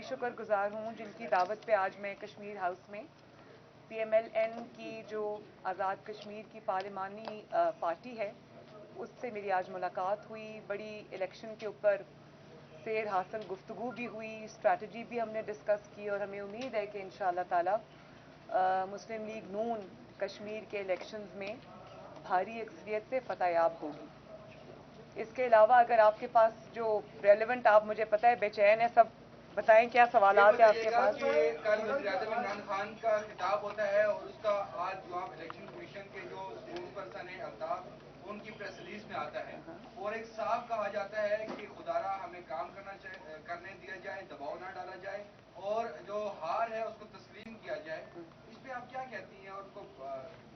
शुक्रगुजार हूँ जिनकी दावत पे आज मैं कश्मीर हाउस में PMLN की जो आज़ाद कश्मीर की पार्लिमानी पार्टी है उससे मेरी आज मुलाकात हुई। बड़ी इलेक्शन के ऊपर सैर हासिल गुफ्तगू भी हुई, स्ट्रैटेजी भी हमने डिस्कस की और हमें उम्मीद है कि इंशाअल्लाह ताला मुस्लिम लीग नून कश्मीर के इलेक्शंस में भारी अक्सरियत से फतहयाब होगी। इसके अलावा अगर आपके पास जो रेलेवेंट, आप मुझे पता है बेचैन है सब, बताएं क्या सवालात है आपके पास। कल वज़ीर-ए-आज़म इमरान खान का खिताब होता है और उसका आज जो आप इलेक्शन कमीशन के जो स्पोक्स पर्सन है अल्ताफ, उनकी प्रेस रिलीज में आता है और एक साफ कहा जाता है कि खुदारा हमें काम करने दिया जाए, दबाव ना डाला जाए और जो हार है उसको तस्लीम किया जाए। इस पे आप क्या कहती हैं? और उनको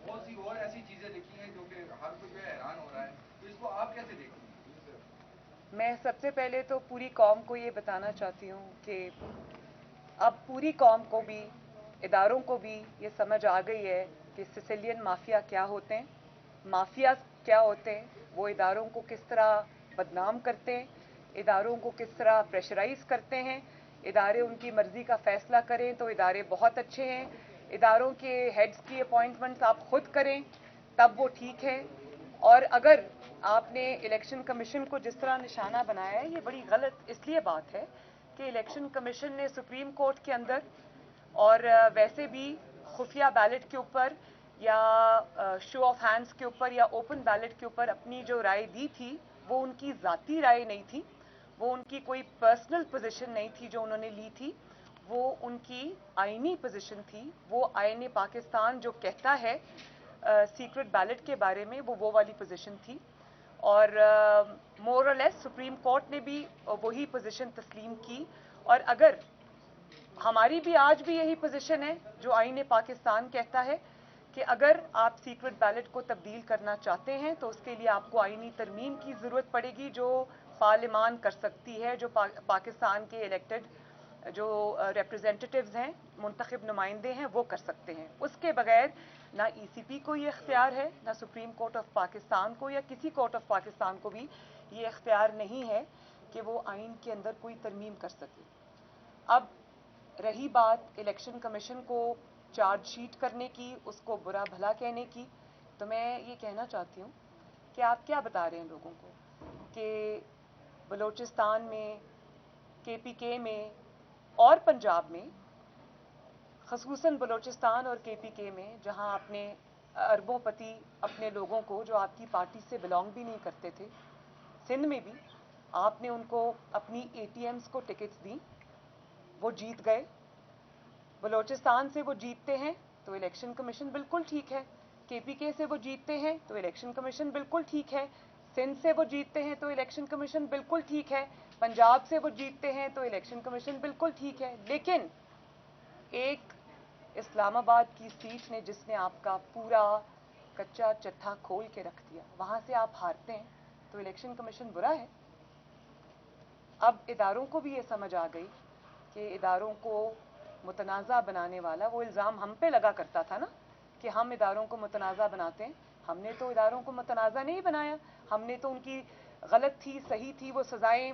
बहुत सी और ऐसी चीजें लिखी हैं जो कि हर कोई जो है हैरान हो रहा है, तो इसको आप कैसे देखती हैं? मैं सबसे पहले तो पूरी कौम को ये बताना चाहती हूँ कि अब पूरी कौम को भी, इदारों को भी ये समझ आ गई है कि सिसिलियन माफिया क्या होते हैं, माफिया क्या होते हैं, वो इदारों को किस तरह बदनाम करते हैं, इदारों को किस तरह प्रेशराइज करते हैं। इदारे उनकी मर्जी का फैसला करें तो इदारे बहुत अच्छे हैं, इदारों के हेड्स की अपॉइंटमेंट्स आप खुद करें तब वो ठीक है। और अगर आपने इलेक्शन कमीशन को जिस तरह निशाना बनाया है, ये बड़ी गलत इसलिए बात है कि इलेक्शन कमीशन ने सुप्रीम कोर्ट के अंदर और वैसे भी खुफिया बैलेट के ऊपर या शो ऑफ हैंड्स के ऊपर या ओपन बैलेट के ऊपर अपनी जो राय दी थी वो उनकी ज़ाती राय नहीं थी, वो उनकी कोई पर्सनल पोजीशन नहीं थी जो उन्होंने ली थी, वो उनकी आईनी पोजीशन थी। वो आईन पाकिस्तान जो कहता है सीक्रेट बैलेट के बारे में, वो वाली पोजीशन थी और मोर और लेस सुप्रीम कोर्ट ने भी वही पोजीशन तस्लीम की। और अगर हमारी भी आज भी यही पोजीशन है जो आईन पाकिस्तान कहता है कि अगर आप सीक्रेट बैलेट को तब्दील करना चाहते हैं तो उसके लिए आपको आईनी तरमीम की ज़रूरत पड़ेगी जो पार्लियामान कर सकती है, जो पाकिस्तान के इलेक्टेड जो रिप्रेजेंटेटिव्स हैं, मुंतखब नुमाइंदे हैं, वो कर सकते हैं। उसके बगैर ना ECP को ये इख्तियार है, ना सुप्रीम कोर्ट ऑफ पाकिस्तान को या किसी कोर्ट ऑफ पाकिस्तान को भी ये इख्तियार नहीं है कि वो आइन के अंदर कोई तरमीम कर सके। अब रही बात इलेक्शन कमीशन को चार्जशीट करने की, उसको बुरा भला कहने की, तो मैं ये कहना चाहती हूँ कि आप क्या बता रहे हैं लोगों को कि बलूचिस्तान में, KPK में और पंजाब में, ख़ुसूसन बलूचिस्तान और KPK में, जहाँ आपने अरबोंपति अपने लोगों को जो आपकी पार्टी से बिलोंग भी नहीं करते थे, सिंध में भी आपने उनको अपनी ATMs को टिकट्स दी, वो जीत गए। बलूचिस्तान से वो जीतते हैं तो इलेक्शन कमीशन बिल्कुल ठीक है, KPK से वो जीतते हैं तो इलेक्शन कमीशन बिल्कुल ठीक है, सिंध से वो जीतते हैं तो इलेक्शन कमीशन बिल्कुल ठीक है, पंजाब से वो जीतते हैं तो इलेक्शन कमीशन बिल्कुल ठीक है। लेकिन एक इस्लामाबाद की सीट ने जिसने आपका पूरा कच्चा चट्टा खोल के रख दिया, वहाँ से आप हारते हैं तो इलेक्शन कमीशन बुरा है। अब इदारों को भी ये समझ आ गई कि इदारों को मुतनाज़ा बनाने वाला, वो इल्ज़ाम हम पे लगा करता था ना कि हम इदारों को मुतनाज़ा बनाते हैं। हमने तो इदारों को मुतनाज़ा नहीं बनाया, हमने तो उनकी गलत थी सही थी वो सज़ाएं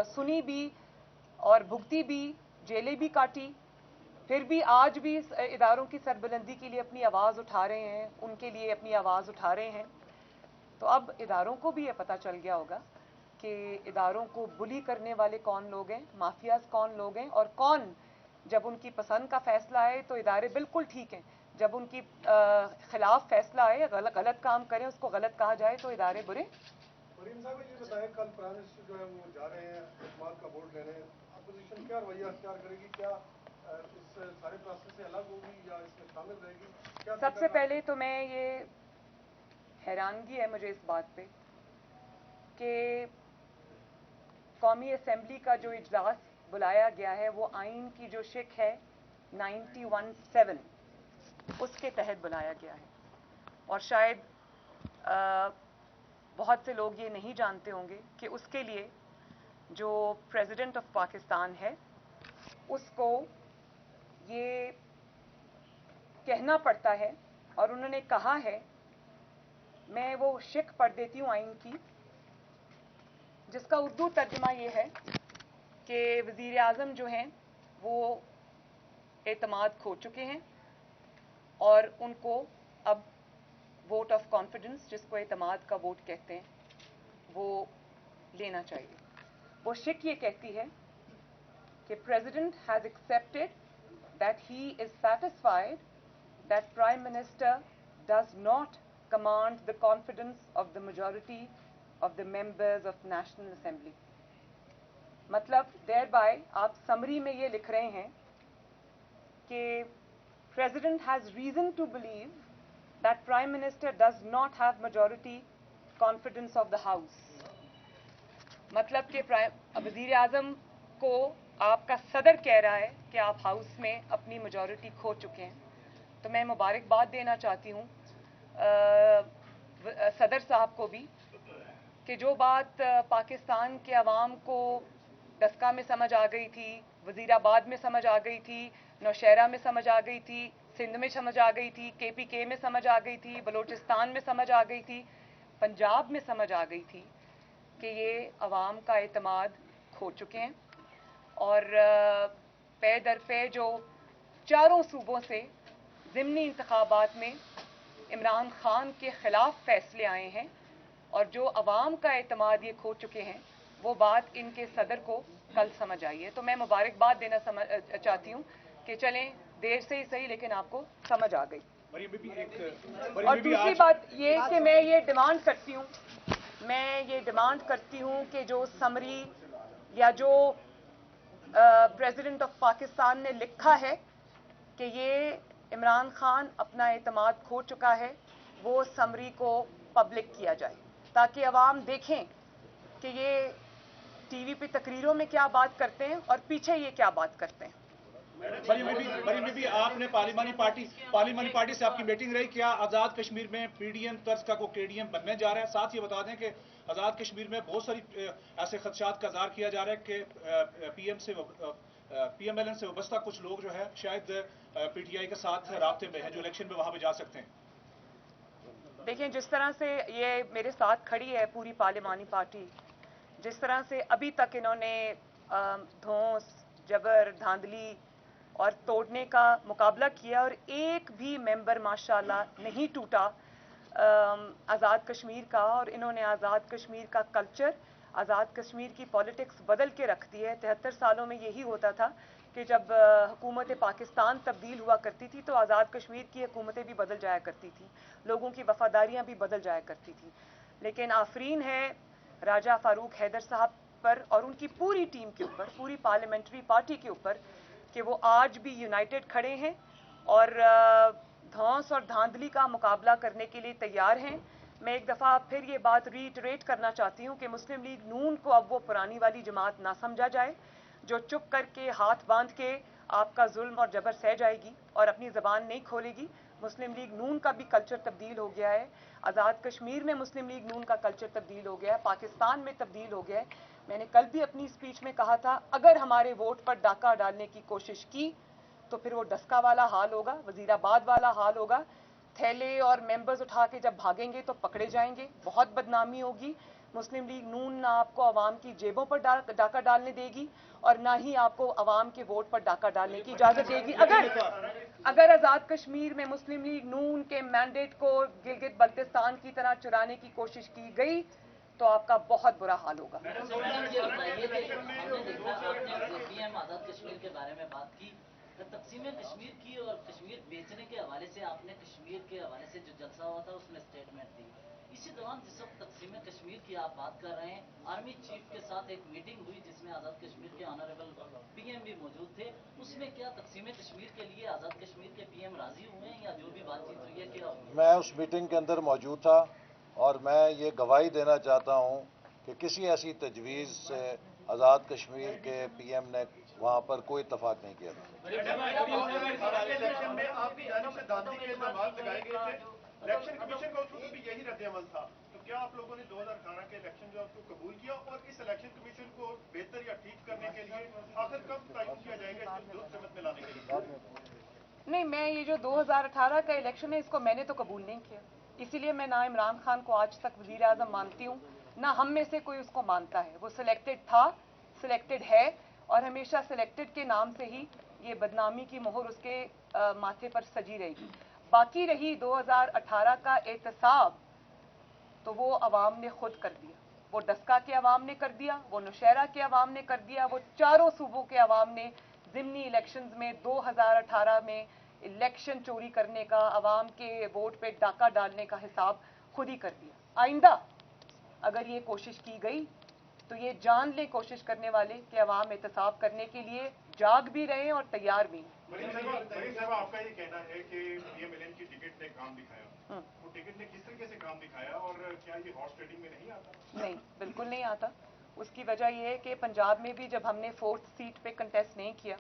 सुनी भी और भुगती भी, जेलें भी काटी, फिर भी आज भी इदारों की सरबुलंदी के लिए अपनी आवाज़ उठा रहे हैं, उनके लिए अपनी आवाज़ उठा रहे हैं। तो अब इदारों को भी ये पता चल गया होगा कि इदारों को बुली करने वाले कौन लोग हैं, माफियाज कौन लोग हैं, और कौन जब उनकी पसंद का फैसला आए तो इदारे बिल्कुल ठीक हैं, जब उनकी खिलाफ फैसला आए, गलत काम करें उसको गलत कहा जाए तो इदारे बुरे। फरीम साहब ये बताएं, कल प्राइम मिनिस्टर जो है वो जा रहे हैं एतमाद का वोट लेने, अपोजिशन क्या रवैया अख्तियार करेगी? क्या इस सारे प्रोसेस से अलग होगी या इसमें शामिल रहेगी? क्या सबसे पहले तो मैं ये हैरानगी है मुझे इस बात पे कि कौमी असेंबली का जो इजलास बुलाया गया है वो आइन की जो शिक है 91(7) उसके तहत बुलाया गया है। और शायद बहुत से लोग ये नहीं जानते होंगे कि उसके लिए जो प्रेसिडेंट ऑफ पाकिस्तान है उसको ये कहना पड़ता है, और उन्होंने कहा है, मैं वो शिक पढ़ देती हूँ आइन की, जिसका उर्दू तर्जुमा ये है कि वज़ीर आज़म जो हैं वो एतमाद खो चुके हैं और उनको अब वोट ऑफ कॉन्फिडेंस, जिसको एतमाद का वोट कहते हैं, वो लेना चाहिए। वो शिक ये कहती है कि president has accepted that he is satisfied that Prime Minister does not command the confidence of the majority of the members of National Assembly. मतलब thereby आप समरी में ये लिख रहे हैं कि President has reason to believe that Prime Minister does not have majority confidence of the House. मतलब कि वज़ीर आज़म को आपका सदर कह रहा है कि आप हाउस में अपनी मेजॉरिटी खो चुके हैं। तो मैं मुबारकबाद देना चाहती हूँ सदर साहब को भी कि जो बात पाकिस्तान के अवाम को डस्का में समझ आ गई थी, वज़ीराबाद में समझ आ गई थी, नौशहरा में समझ आ गई थी, सिंध में समझ आ गई थी, KPK में समझ आ गई थी, बलोचिस्तान में समझ आ गई थी, पंजाब में समझ आ गई थी कि ये अवाम का एतमाद खो चुके हैं और पे दर पे जो चारों सूबों से ज़िमनी इंतखाबात में इमरान खान के ख़िलाफ़ फैसले आए हैं और जो अवाम का एतमाद ये खो चुके हैं, वो बात इनके सदर को कल समझ आई है। तो मैं मुबारकबाद देना चाहती हूँ कि चलें देर से ही सही लेकिन आपको समझ आ गई। और दूसरी बात ये कि मैं ये डिमांड करती हूँ कि जो समरी या जो प्रेसिडेंट ऑफ पाकिस्तान ने लिखा है कि ये इमरान खान अपना एतमाद खो चुका है, वो समरी को पब्लिक किया जाए ताकि अवाम देखें कि ये टीवी पे तकरीरों में क्या बात करते हैं और पीछे ये क्या बात करते हैं। बरी में भी आपने पार्लिमानी पार्टी से आपकी मीटिंग रही, क्या आज़ाद कश्मीर में PDM तर्ज का को KDM बनने जा रहा है? साथ ये बता दें कि आज़ाद कश्मीर में बहुत सारी ऐसे खदशात का इज़हार किया जा रहा है कि PMLN से वाबस्ता कुछ लोग जो है शायद PTI के साथ राब्ते में है जो इलेक्शन में वहां पे जा सकते हैं। देखें, जिस तरह से ये मेरे साथ खड़ी है पूरी पार्लिमानी पार्टी, जिस तरह से अभी तक इन्होंने धौंस, जबर, धांधली और तोड़ने का मुकाबला किया और एक भी मेंबर माशाल्लाह नहीं टूटा आज़ाद कश्मीर का, और इन्होंने आज़ाद कश्मीर का कल्चर, आज़ाद कश्मीर की पॉलिटिक्स बदल के रख दी है। 73 सालों में यही होता था कि जब हुकूमत पाकिस्तान तब्दील हुआ करती थी तो आज़ाद कश्मीर की हुकूमतें भी बदल जाया करती थी, लोगों की वफादारियां भी बदल जाया करती थी। लेकिन आफरीन है राजा फारूक हैदर साहब पर और उनकी पूरी टीम के ऊपर, पूरी पार्लियामेंट्री पार्टी के ऊपर कि वो आज भी यूनाइटेड खड़े हैं और धौंस और धांधली का मुकाबला करने के लिए तैयार हैं। मैं एक दफ़ा फिर ये बात रीइटरेट करना चाहती हूँ कि मुस्लिम लीग नून को अब वो पुरानी वाली जमात ना समझा जाए जो चुप करके हाथ बांध के आपका जुल्म और जबर सह जाएगी और अपनी ज़बान नहीं खोलेगी। मुस्लिम लीग नून का भी कल्चर तब्दील हो गया है, आज़ाद कश्मीर में मुस्लिम लीग नून का कल्चर तब्दील हो गया है, पाकिस्तान में तब्दील हो गया है। मैंने कल भी अपनी स्पीच में कहा था, अगर हमारे वोट पर डाका डालने की कोशिश की तो फिर वो डस्का वाला हाल होगा, वज़ीराबाद वाला हाल होगा। थैले और मेंबर्स उठा के जब भागेंगे तो पकड़े जाएंगे, बहुत बदनामी होगी। मुस्लिम लीग नून ना आपको अवाम की जेबों पर डाका डालने देगी और ना ही आपको अवाम के वोट पर डाका डालने की इजाज़त देगी। अगर आज़ाद कश्मीर में मुस्लिम लीग नून के मैंडेट को गिलगित बल्तिस्तान की तरह चुराने की कोशिश की गई तो आपका बहुत बुरा हाल होगा। आज़ाद कश्मीर के बारे में बात की, तकसीम कश्मीर की और कश्मीर बेचने के हवाले से आपने कश्मीर के हवाले से जो जलसा हुआ था उसमें स्टेटमेंट दी। इसी दौरान जिस वक्त तकसीम कश्मीर की आप बात कर रहे हैं, आर्मी चीफ के साथ एक मीटिंग हुई जिसमें आज़ाद कश्मीर के ऑनरेबल PM भी मौजूद थे। उसमें क्या तकसीम कश्मीर के लिए आज़ाद कश्मीर के PM राजी हुए हैं या जो भी बातचीत हुई है क्या हुई? मैं उस मीटिंग के अंदर मौजूद था और मैं ये गवाही देना चाहता हूँ कि किसी ऐसी तजवीज़ से आज़ाद कश्मीर के PM ने वहाँ पर कोई इत्तफाक नहीं किया था। इलेक्शन कमीशन का उसमें भी यही रद्द-ए-अमल था, तो क्या आप लोगों ने 2018 के इलेक्शन जो आपको कबूल किया और इस इलेक्शन कमीशन को बेहतर या ठीक करने के लिए आखिर कब तय किया जाएगा इसको दुरुस्त समत में लाने के लिए? नहीं, मैं ये जो 2018 का इलेक्शन है इसको मैंने तो कबूल नहीं किया, इसीलिए मैं ना इमरान खान को आज तक वज़ीर आज़म मानती हूँ, ना हम में से कोई उसको मानता है। वो सिलेक्टेड था, सिलेक्टेड है और हमेशा सिलेक्टेड के नाम से ही ये बदनामी की मोहर उसके माथे पर सजी रहेगी। बाकी रही 2018 का एहतसाब, तो वो अवाम ने खुद कर दिया, वो डस्का के अवाम ने कर दिया, वो नौशहरा के अवाम ने कर दिया, वो चारों सूबों के अवाम ने ज़िमनी इलेक्शंस में 2018 में इलेक्शन चोरी करने का, अवाम के वोट पे डाका डालने का हिसाब खुद ही कर दिया। आइंदा अगर ये कोशिश की गई तो ये जान ले कोशिश करने वाले कि अवाम एहतसाब करने के लिए जाग भी रहे और तैयार भी। मरीम साहब, आपका ये कहना है कि PMLN की टिकट ने काम दिखाया, वो टिकट ने किस तरीके से काम दिखाया और क्या ये हॉर्स ट्रेडिंग में नहीं आता? नहीं, बिल्कुल नहीं आता। उसकी वजह यह है कि पंजाब में भी जब हमने 4th सीट पे कंटेस्ट नहीं किया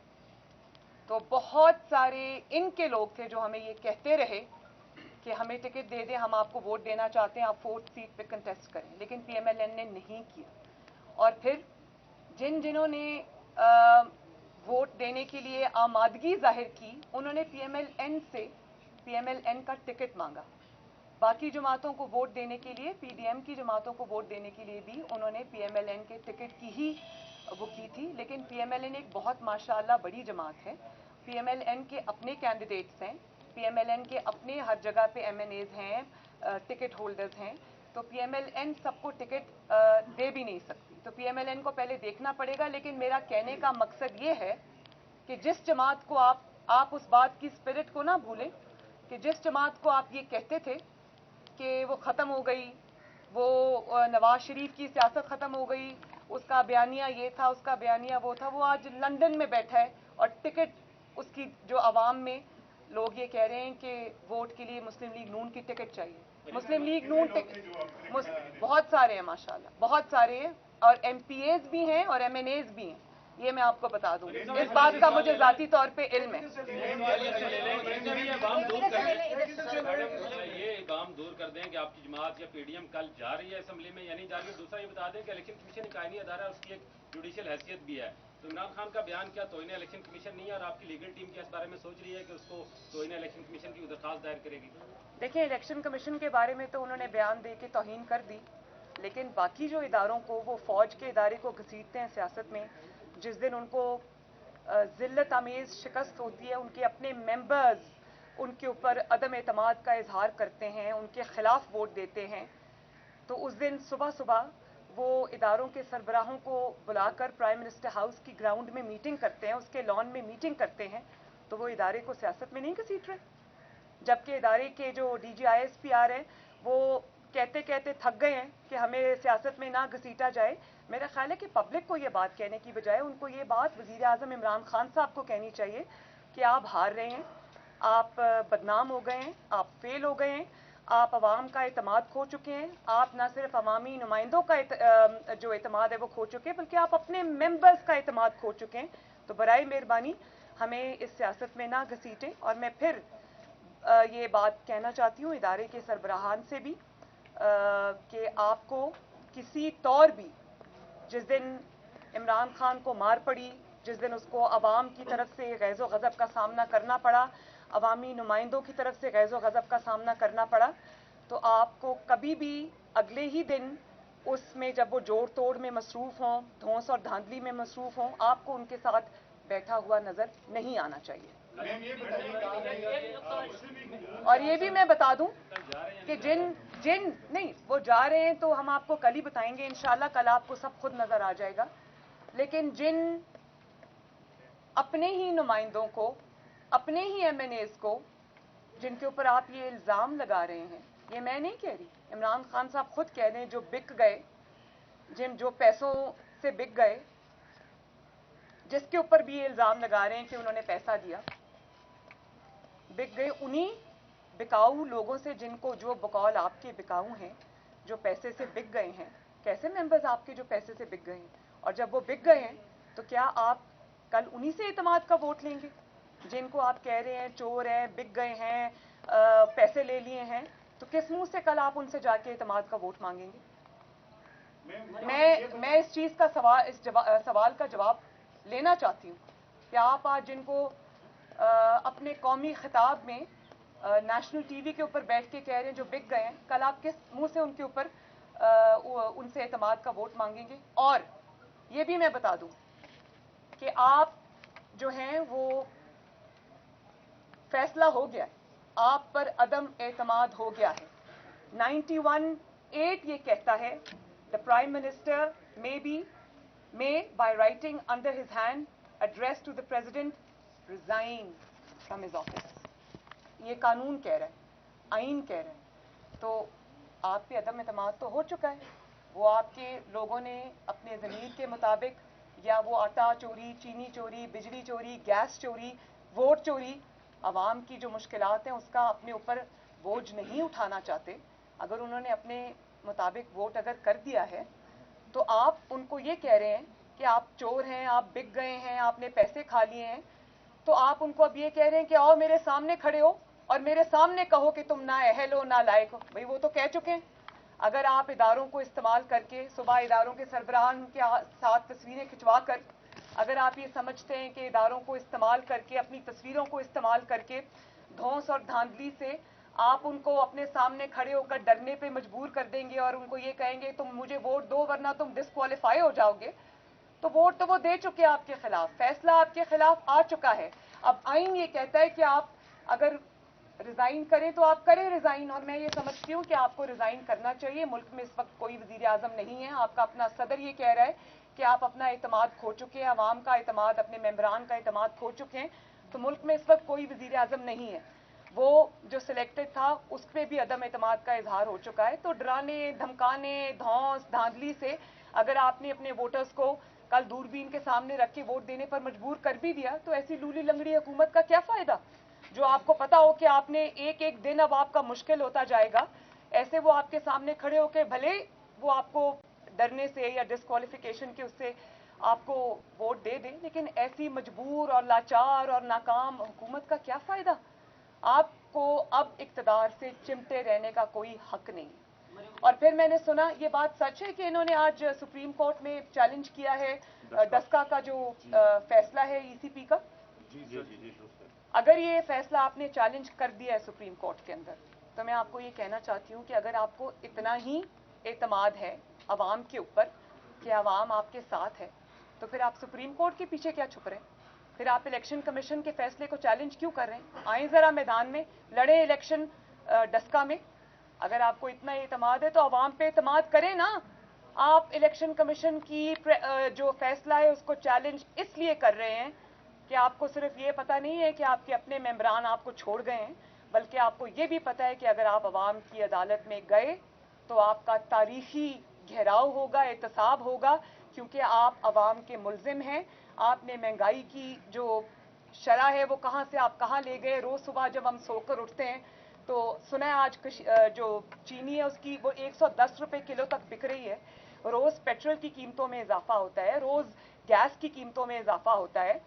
तो बहुत सारे इनके लोग थे जो हमें ये कहते रहे कि हमें टिकट दे दें, हम आपको वोट देना चाहते हैं, आप 4th सीट पे कंटेस्ट करें, लेकिन PMLN ने नहीं किया। और फिर जिन्होंने वोट देने के लिए आमादगी जाहिर की, उन्होंने PMLN का टिकट मांगा। बाकी जमातों को वोट देने के लिए, PDM की जमातों को वोट देने के लिए भी उन्होंने PMLN के टिकट की ही वो की थी। लेकिन PMLN एक बहुत माशाअल्लाह बड़ी जमात है, PMLN के अपने कैंडिडेट्स हैं, PMLN के अपने हर जगह पे MNAs हैं, टिकट होल्डर्स हैं, तो PMLN सबको टिकट दे भी नहीं सकती। तो PMLN को पहले देखना पड़ेगा। लेकिन मेरा कहने का मकसद ये है कि जिस जमात को आप उस बात की स्पिरिट को ना भूलें कि जिस जमात को आप ये कहते थे कि वो ख़त्म हो गई, वो नवाज शरीफ की सियासत ख़त्म हो गई, उसका बयानिया ये था, उसका बयानिया वो था, वो आज लंदन में बैठा है और टिकट उसकी जो आवाम में लोग ये कह रहे हैं कि वोट के लिए मुस्लिम लीग नून की टिकट चाहिए। मुस्लिम लीग नून टिकट बहुत सारे हैं माशाल्लाह, बहुत सारे हैं, और MPAs भी हैं और MNAs भी हैं, ये मैं आपको बता दूं। इस बात का मुझे ज़ाती तौर पे इल्म है। ये काम दूर कर दें कि आपकी जमात या PDM कल जा रही है असेंबली में या नहीं जा रही है। दूसरा ये बता दें कि इलेक्शन कमीशन एक आईनी अदारा है, उसकी एक जुडिशियल हैसियत भी है। तो इमरान खान का बयान क्या तोहिने इलेक्शन कमीशन नहीं है, और आपकी लीगल टीम क्या इस बारे में सोच रही है कि उसको तोहिने इलेक्शन कमीशन की दरखास्त दायर करेगी? देखिए, इलेक्शन कमीशन के बारे में तो उन्होंने बयान दे के तौहीन कर दी, लेकिन बाकी जो इदारों को, वो फौज के इदारे को घसीटते हैं सियासत में, जिस दिन उनको ज़िल्लत आमेज़ शिकस्त होती है, उनके अपने मेंबर्स उनके ऊपर अदम एतमाद का इजहार करते हैं, उनके खिलाफ वोट देते हैं, तो उस दिन सुबह सुबह वो इदारों के सरबराहों को बुलाकर प्राइम मिनिस्टर हाउस की ग्राउंड में मीटिंग करते हैं, उसके लॉन में मीटिंग करते हैं, तो वो इदारे को सियासत में नहीं घसीट रहे। जबकि इदारे के जो DG-ISPR हैं वो कहते कहते थक गए हैं कि हमें सियासत में ना घसीटा जाए। मेरा ख्याल है कि पब्लिक को ये बात कहने की बजाय उनको ये बात वज़ीर आज़म इमरान खान साहब को कहनी चाहिए कि आप हार रहे हैं, आप बदनाम हो गए हैं, आप फेल हो गए हैं, आप अवाम का एतमाद खो चुके हैं, आप ना सिर्फ अवामी नुमाइंदों का जो एतमाद है वो खो चुके हैं, बल्कि आप अपने मेंबर्स का एतमाद खो चुके हैं। तो बराए मेहरबानी हमें इस सियासत में ना घसीटें। और मैं फिर ये बात कहना चाहती हूँ इदारे के सरबराहान से भी कि आपको किसी तौर भी, जिस दिन इमरान खान को मार पड़ी, जिस दिन उसको अवाम की तरफ से गैज़ो गज़ब का सामना करना पड़ा, अवामी नुमाइंदों की तरफ से गैज़ो गज़ब का सामना करना पड़ा, तो आपको कभी भी अगले ही दिन उसमें जब वो जोड़ तोड़ में मसरूफ़ हों, धौंस और धांधली में मसरूफ़ हों, आपको उनके साथ बैठा हुआ नज़र नहीं आना चाहिए। और ये भी मैं बता दूं कि जिन नहीं वो जा रहे हैं तो हम आपको कल ही बताएंगे इंशाल्लाह, कल आपको सब खुद नजर आ जाएगा। लेकिन जिन अपने ही नुमाइंदों को, अपने ही MNAs को, जिनके ऊपर आप ये इल्ज़ाम लगा रहे हैं, ये मैं नहीं कह रही, इमरान खान साहब खुद कह रहे हैं, जो बिक गए, जो पैसों से बिक गए, जिसके ऊपर भी ये इल्ज़ाम लगा रहे हैं कि उन्होंने पैसा दिया, बिक गए, उन्हीं बिकाऊ लोगों से, जिनको जो बकौल आपके बिकाऊ हैं, जो पैसे से बिक गए हैं। कैसे मेंबर्स आपके जो पैसे से बिक गए हैं? और जब वो बिक गए हैं तो क्या आप कल उन्हीं से एतमाद का वोट लेंगे, जिनको आप कह रहे हैं चोर हैं, बिक गए हैं, पैसे ले लिए हैं? तो किस मुंह से कल आप उनसे जाके एतमाद का वोट मांगेंगे? मैं इस चीज का सवाल का जवाब लेना चाहती हूँ कि आप आज जिनको अपने कौमी खिताब में नेशनल TV के ऊपर बैठ के कह रहे हैं जो बिक गए हैं, कल आप किस मुंह से उनके ऊपर उनसे एतमाद का वोट मांगेंगे? और ये भी मैं बता दूं कि आप जो हैं वो फैसला हो गया है, आप पर अदम एतमाद हो गया है। 91(8) ये कहता है the prime minister may by writing under his hand address to the president resign from his office। ये कानून कह रहा है, आइन कह रहा है। तो आप पे अदम एतमाद तो हो चुका है, वो आपके लोगों ने अपने ज़मीर के मुताबिक या वो आटा चोरी, चीनी चोरी, बिजली चोरी, गैस चोरी, वोट चोरी, आवाम की जो मुश्किलात हैं उसका अपने ऊपर बोझ नहीं उठाना चाहते। अगर उन्होंने अपने मुताबिक वोट अगर कर दिया है तो आप उनको ये कह रहे हैं कि आप चोर हैं, आप बिक गए हैं, आपने पैसे खा लिए हैं। तो आप उनको अब ये कह रहे हैं कि आओ मेरे सामने खड़े हो और मेरे सामने कहो कि तुम ना अहल हो ना लायक हो। भाई वो तो कह चुके हैं। अगर आप इदारों को इस्तेमाल करके सुबह इदारों के सरबराहान के साथ तस्वीरें खिंचवा कर अगर आप ये समझते हैं कि इदारों को इस्तेमाल करके अपनी तस्वीरों को इस्तेमाल करके धौंस और धांधली से आप उनको अपने सामने खड़े होकर डरने पे मजबूर कर देंगे और उनको ये कहेंगे तुम मुझे वोट दो वरना तुम डिस्क्वालीफाई हो जाओगे, तो वोट तो वो दे चुके हैं आपके खिलाफ, फैसला आपके खिलाफ आ चुका है। अब आइन ये कहता है कि आप अगर रिजाइन करें तो आप करें रिजाइन, और मैं ये समझती हूँ कि आपको रिजाइन करना चाहिए। मुल्क में इस वक्त कोई वजीर आजम नहीं है, आपका अपना सदर ये कह रहा है कि आप अपना एतमाद खो चुके हैं, अवाम का एतमाद, अपने मेंबरान का एतमाद खो चुके हैं। तो मुल्क में इस वक्त कोई वजीर आजम नहीं है, वो जो सिलेक्टेड था उस पर भी अदम एतमाद का इजहार हो चुका है। तो डराने धमकाने धौंस धांधली से अगर आपने अपने वोटर्स को कल दूरबीन के सामने रख के वोट देने पर मजबूर कर भी दिया तो ऐसी लूली लंगड़ी हुकूमत का क्या फायदा, जो आपको पता हो कि आपने एक एक दिन अब आपका मुश्किल होता जाएगा। ऐसे वो आपके सामने खड़े होकर भले वो आपको डरने से या डिस्क्वालिफिकेशन के उससे आपको वोट दे दें, लेकिन ऐसी मजबूर और लाचार और नाकाम हुकूमत का क्या फायदा। आपको अब इक्तदार से चिमटे रहने का कोई हक नहीं। और फिर मैंने सुना ये बात सच है कि इन्होंने आज सुप्रीम कोर्ट में चैलेंज किया है डस्का का जो फैसला है ईसीपी का। अगर ये फैसला आपने चैलेंज कर दिया है सुप्रीम कोर्ट के अंदर, तो मैं आपको ये कहना चाहती हूँ कि अगर आपको इतना ही एतमाद है अवाम के ऊपर कि अवाम आपके साथ है, तो फिर आप सुप्रीम कोर्ट के पीछे क्या छुप रहे हैं? फिर आप इलेक्शन कमीशन के फैसले को चैलेंज क्यों कर रहे हैं? आए जरा मैदान में, लड़े इलेक्शन डस्का में। अगर आपको इतना एतमाद है तो अवाम पे एतमाद करें ना। आप इलेक्शन कमीशन की जो फैसला है उसको चैलेंज इसलिए कर रहे हैं कि आपको सिर्फ ये पता नहीं है कि आपके अपने मेंबरान आपको छोड़ गए हैं, बल्कि आपको ये भी पता है कि अगर आप अवाम की अदालत में गए तो आपका तारीखी घेराव होगा, एहतसाब होगा, क्योंकि आप अवाम के मुल्जिम हैं। आपने महंगाई की जो शरह है वो कहाँ से आप कहाँ ले गए। रोज़ सुबह जब हम सोकर उठते हैं तो सुना है आज जो चीनी है उसकी वो 110 रुपये किलो तक बिक रही है। रोज़ पेट्रोल की कीमतों में इजाफा होता है, रोज़ गैस की कीमतों में इजाफा होता है,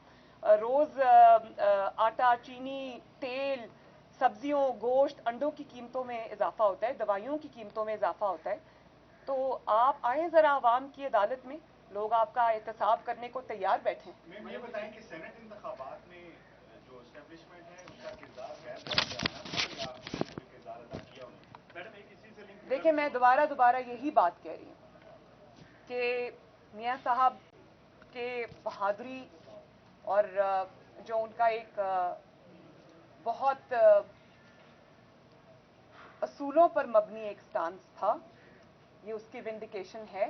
रोज़ आटा चीनी तेल सब्जियों गोश्त अंडों की कीमतों में इजाफा होता है, दवाइयों की कीमतों में इजाफा होता है। तो आप आए ज़रा आवाम की अदालत में, लोग आपका एहतसाब करने को तैयार बैठे हैं। मैं ये बताएं कि सेनेट इंतखाबात में जो एस्टेब्लिशमेंट है उसका किरदार गैर किरदार अदा किया उन्होंने। मैडम एक इसी से लिंक देखिए, मैं दोबारा यही बात कह रही हूँ कि मियाँ साहब के बहादुरी और जो उनका एक बहुत असूलों पर मबनी एक स्टांस था, ये उसकी विंडिकेशन है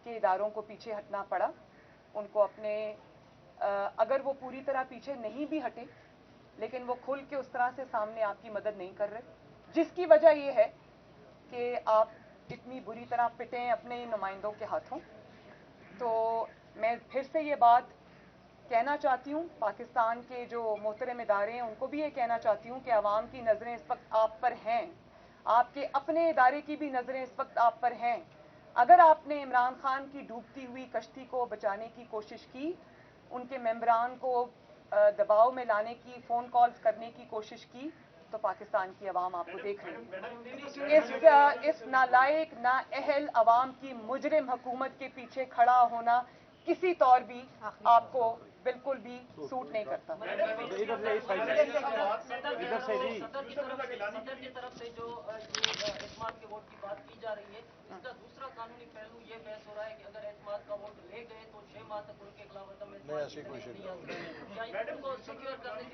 कि इदारों को पीछे हटना पड़ा उनको अपने अगर वो पूरी तरह पीछे नहीं भी हटे, लेकिन वो खुल के उस तरह से सामने आपकी मदद नहीं कर रहे, जिसकी वजह ये है कि आप इतनी बुरी तरह पिटे हैं अपने नुमाइंदों के हाथों। तो मैं फिर से ये बात कहना चाहती हूँ, पाकिस्तान के जो मोहतरम इदारे हैं उनको भी ये कहना चाहती हूँ कि आवाम की नज़रें इस वक्त आप पर हैं, आपके अपने इदारे की भी नज़रें इस वक्त आप पर हैं। अगर आपने इमरान खान की डूबती हुई कश्ती को बचाने की कोशिश की, उनके मेंबरान को दबाव में लाने की, फ़ोन कॉल्स करने की कोशिश की, तो पाकिस्तान की आवाम आपको देख रही है। इस नालायक नाअहल आवाम की मुजरिम हुकूमत के पीछे खड़ा होना किसी तौर भी आपको बिल्कुल भी सूट नहीं करता। सदर की तरफ से जो एतमाद के वोट की बात की जा रही है, इसका दूसरा कानूनी पहलू ये बहस हो रहा है कि अगर एतमाद का वोट ले गए तो 6 माह तक उनके खिलाफ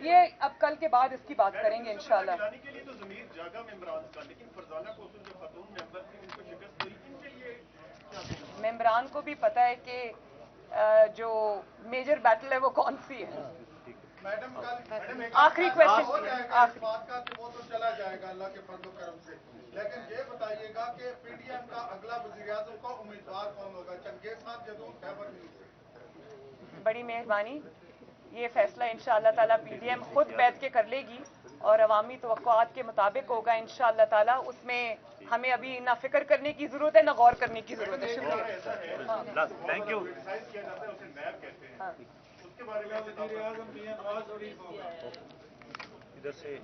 ये अब कल के बाद इसकी बात करेंगे इंशाल्लाह। के लिए तो ज़मीर जागा में इमरान का, लेकिन फरजाना कोसुल जो खातून मेंबर थी उनको शिकस्त हुई, इनके लिए मेम्बरान को भी पता है कि जो मेजर बैटल है वो कौन सी है। मैडम आखिरी क्वेश्चन वो तो चला जाएगा अल्लाह के फजल करम से, लेकिन ये बताइएगा कि पीडीएम का अगला वज़ीर-ए-आज़म का उम्मीदवार कौन होगा? चंगेज साहब जदूद खैबर न्यूज़। बड़ी मेहरबानी, ये फैसला इंशाअल्लाह ताला पीडीएम खुद बैठ के कर लेगी और अवामी तवक्कुआत के मुताबिक होगा इंशाअल्लाह ताला। उसमें हमें अभी ना फिक्र करने की जरूरत है ना गौर करने की जरूरत है। शुक्रिया, थैंक यू। क्रिटिसाइज किया जाता है उसे नैब कहते हैं, उसके बारे में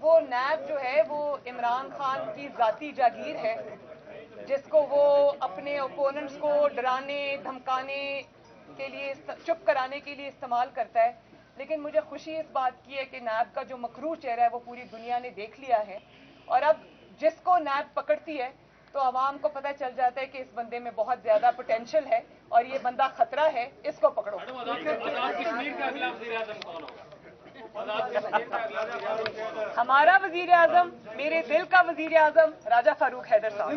वो नैब जो है वो इमरान खान की जाती जागीर है, जिसको वो अपने ओपोनेंट्स को डराने धमकाने के लिए, चुप कराने के लिए इस्तेमाल करता है। लेकिन मुझे खुशी इस बात की है कि नैब का जो मकरूह चेहरा है वो पूरी दुनिया ने देख लिया है, और अब जिसको नैब पकड़ती है तो आवाम को पता चल जाता है कि इस बंदे में बहुत ज्यादा पोटेंशियल है और ये बंदा खतरा है, इसको पकड़ो। हमारा वजीर आजम, मेरे दिल का वजीर आजम राजा फारूक हैदर साहब।